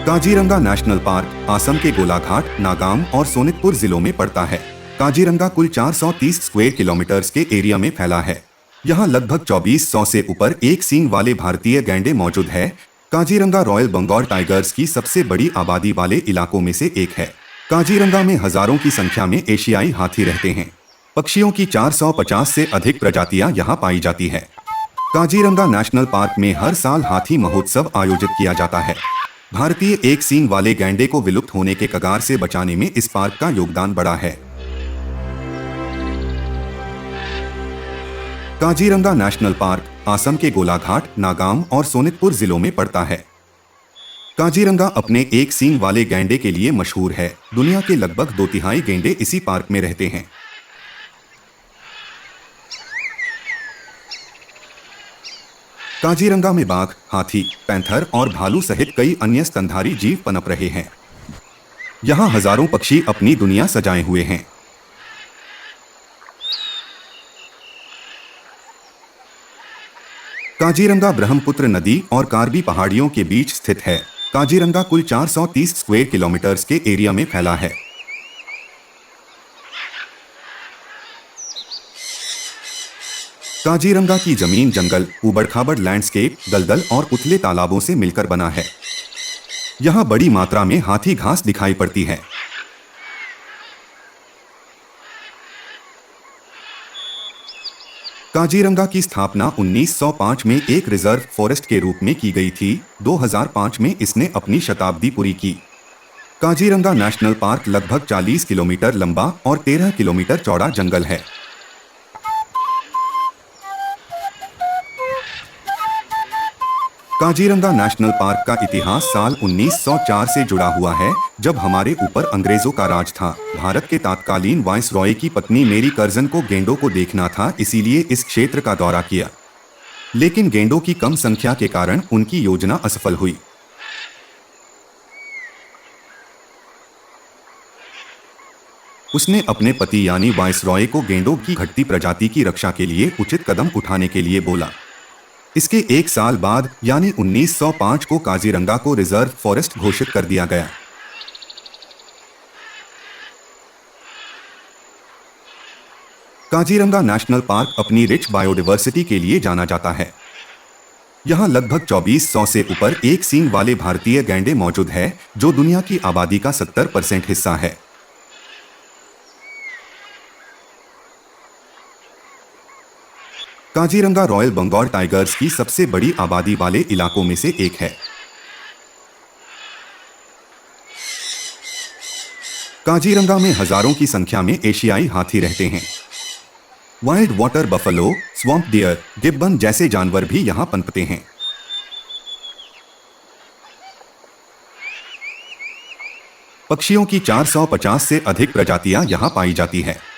Kaziranga national park Assam के गोलाघाट, नागाम और सोनितपुर जिलों में पड़ता है। काजीरंगा कुल 430 स्क्वायर किलोमीटर्स के एरिया में फैला है। यहाँ लगभग 2400 से ऊपर एक सींग वाले भारतीय गैंडे मौजूद है। काजीरंगा रॉयल बंगाल टाइगर्स की सबसे बड़ी आबादी वाले इलाकों में से एक है। काजीरंगा में हजारों की संख्या में एशियाई हाथी रहते हैं। पक्षियों की 450 से अधिक प्रजातियां यहाँ पाई जाती है। काजीरंगा नेशनल पार्क में हर साल हाथी महोत्सव आयोजित किया जाता है। भारतीय एक सींग वाले गैंडे को विलुप्त होने के कगार से बचाने में इस पार्क का योगदान बड़ा है। काजीरंगा नेशनल पार्क असम के गोलाघाट, नागाम और सोनितपुर जिलों में पड़ता है। काजीरंगा अपने एक सींग वाले गैंडे के लिए मशहूर है। दुनिया के लगभग 2/3 गैंडे इसी पार्क में रहते हैं। काजीरंगा में बाघ, हाथी, पैंथर और भालू सहित कई अन्य स्तनधारी जीव पनप रहे हैं। यहाँ हजारों पक्षी अपनी दुनिया सजाए हुए हैं। काजीरंगा ब्रह्मपुत्र नदी और कार्बी पहाड़ियों के बीच स्थित है। काजीरंगा कुल 430 स्क्वायर किलोमीटर्स के एरिया में फैला है। काजीरंगा की जमीन जंगल, ऊबड़-खाबड़ लैंडस्केप, दलदल और उथले तालाबों से मिलकर बना है। यहाँ बड़ी मात्रा में हाथी घास दिखाई पड़ती है। काजीरंगा की स्थापना 1905 में एक रिजर्व फॉरेस्ट के रूप में की गई थी। 2005 में इसने अपनी शताब्दी पूरी की। काजीरंगा नेशनल पार्क लगभग 40 किलोमीटर लंबा और 13 किलोमीटर चौड़ा जंगल है। काजीरंगा नेशनल पार्क का इतिहास साल 1904 से जुड़ा हुआ है, जब हमारे ऊपर अंग्रेजों का राज था। भारत के तत्कालीन वायसरॉय की पत्नी मेरी कर्जन को गेंडों को देखना था, इसीलिए इस क्षेत्र का दौरा किया। लेकिन गेंडों की कम संख्या के कारण उनकी योजना असफल हुई। उसने अपने पति यानी वायसरॉय को गेंडों की घटती प्रजाति की रक्षा के लिए उचित कदम उठाने के लिए बोला। इसके एक साल बाद यानी 1905 को काजीरंगा को रिजर्व फॉरेस्ट घोषित कर दिया गया। काजीरंगा नेशनल पार्क अपनी रिच बायोडायवर्सिटी के लिए जाना जाता है। यहाँ लगभग 2400 से ऊपर एक सींग वाले भारतीय गैंडे मौजूद है, जो दुनिया की आबादी का 70% हिस्सा है। काजीरंगा रॉयल बंगाल टाइगर्स की सबसे बड़ी आबादी वाले इलाकों में से एक है। काजीरंगा में हजारों की संख्या में एशियाई हाथी रहते हैं। Wild water buffalo, swamp dear, Gibbon जैसे जानवर भी यहां पनपते हैं। पक्षियों की 450 से अधिक प्रजातियां यहां पाई जाती है।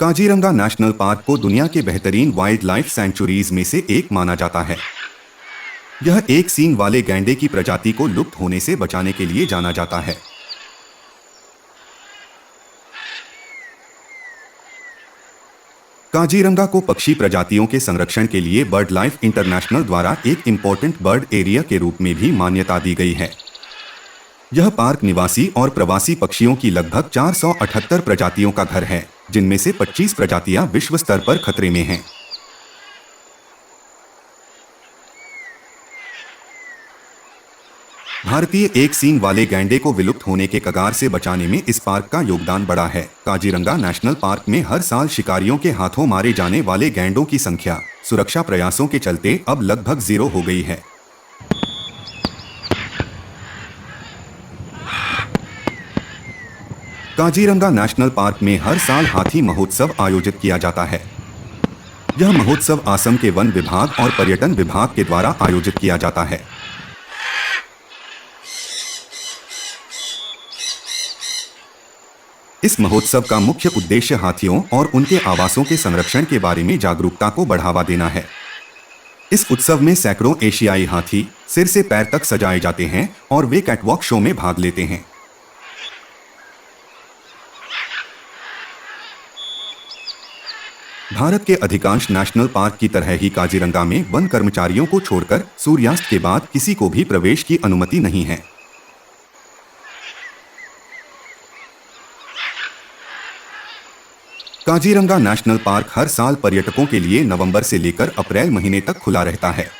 काजीरंगा नेशनल पार्क को दुनिया के बेहतरीन वाइल्ड लाइफ सेंचुरीज में से एक माना जाता है। यह एक सींग वाले गैंडे की प्रजाति को लुप्त होने से बचाने के लिए जाना जाता है। काजीरंगा को पक्षी प्रजातियों के संरक्षण के लिए बर्ड लाइफ इंटरनेशनल द्वारा एक इम्पोर्टेंट बर्ड एरिया के रूप में भी मान्यता दी गई है। यह पार्क निवासी और प्रवासी पक्षियों की लगभग 478 प्रजातियों का घर है, जिनमें से 25 प्रजातियां विश्व स्तर पर खतरे में हैं। भारतीय एक सींग वाले गैंडे को विलुप्त होने के कगार से बचाने में इस पार्क का योगदान बड़ा है। काजीरंगा नेशनल पार्क में हर साल शिकारियों के हाथों मारे जाने वाले गैंडों की संख्या सुरक्षा प्रयासों के चलते अब लगभग 0 हो गई है। काजीरंगा नेशनल पार्क में हर साल हाथी महोत्सव आयोजित किया जाता है। यह महोत्सव असम के वन विभाग और पर्यटन विभाग के द्वारा आयोजित किया जाता है। इस महोत्सव का मुख्य उद्देश्य हाथियों और उनके आवासों के संरक्षण के बारे में जागरूकता को बढ़ावा देना है। इस उत्सव में सैकड़ों एशियाई हाथी सिर से पैर तक सजाए जाते हैं और वे कैटवॉक शो में भाग लेते हैं। भारत के अधिकांश नेशनल पार्क की तरह ही काजीरंगा में वन कर्मचारियों को छोड़कर सूर्यास्त के बाद किसी को भी प्रवेश की अनुमति नहीं है। काजीरंगा नेशनल पार्क हर साल पर्यटकों के लिए नवंबर से लेकर अप्रैल महीने तक खुला रहता है।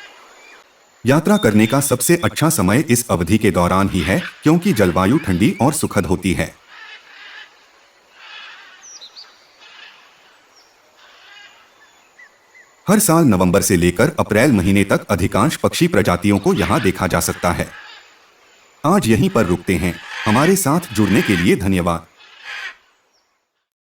यात्रा करने का सबसे अच्छा समय इस अवधि के दौरान ही है, क्योंकि जलवायु ठंडी और सुखद होती है। हर साल नवंबर से लेकर अप्रैल महीने तक अधिकांश पक्षी प्रजातियों को यहां देखा जा सकता है। आज यहीं पर रुकते हैं। हमारे साथ जुड़ने के लिए धन्यवाद।